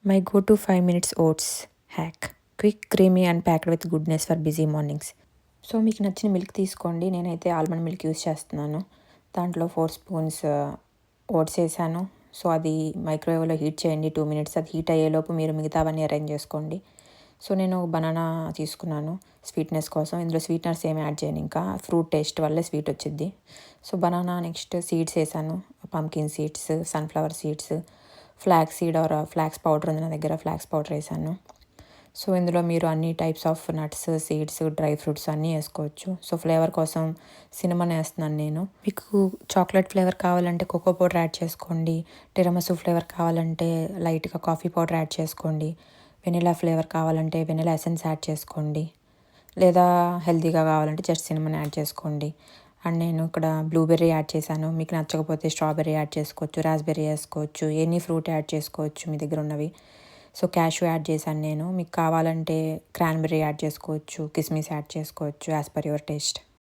My go-to 5 minutes oats hack. Quick, creamy and packed with goodness for busy mornings. So మీకు నచ్చిన milk తీసుకోండి. నేనైతే almond milk use చేస్తున్నాను. దాంట్లో 4 spoons oats వేసాను. సో అది మైక్రోవేవ్లో హీట్ చేయండి 2 మినిట్స్. అది హీట్ అయ్యేలోపు మీరు మిగతావన్నీ అరేంజ్ చేసుకోండి. సో నేను బనానా తీసుకున్నాను స్వీట్నెస్ కోసం. ఇందులో స్వీట్నర్స్ ఏమి యాడ్ చేయను, ఇంకా ఫ్రూట్ టేస్ట్ వల్లే స్వీట్ వచ్చింది. సో బనానా, నెక్స్ట్ సీడ్స్ వేసాను. Pumpkin seeds, sunflower seeds, flax seed are flax powder ఉంది నా దగ్గర, ఫ్లాక్స్ పౌడర్ వేసాను. సో ఇందులో మీరు అన్ని types of nuts, seeds, dry fruits అన్నీ వేసుకోవచ్చు. సో ఫ్లేవర్ కోసం సినమన్ వేస్తున్నాను నేను. మీకు చాక్లెట్ ఫ్లేవర్ కావాలంటే కోకో పౌడర్ యాడ్ చేసుకోండి. టిరమసు ఫ్లేవర్ కావాలంటే లైట్గా కాఫీ పౌడర్ యాడ్ చేసుకోండి. వెనిలా ఫ్లేవర్ కావాలంటే వెనిలా ఎసెన్స్ యాడ్ చేసుకోండి. లేదా హెల్తీగా కావాలంటే జస్ట్ సినమన్ యాడ్ చేసుకోండి. అండ్ నేను ఇక్కడ బ్లూబెర్రీ యాడ్ చేశాను. మీకు నచ్చకపోతే స్ట్రాబెర్రీ యాడ్ చేసుకోవచ్చు, రాస్బెర్రీ వేసుకోవచ్చు, ఎనీ ఫ్రూట్ యాడ్ చేసుకోవచ్చు మీ దగ్గర ఉన్నవి. సో క్యాష్యూ యాడ్ చేశాను నేను. మీకు కావాలంటే క్రాన్బెర్రీ యాడ్ చేసుకోవచ్చు, కిస్మిస్ యాడ్ చేసుకోవచ్చు యాజ్ పర్ యువర్ టేస్ట్.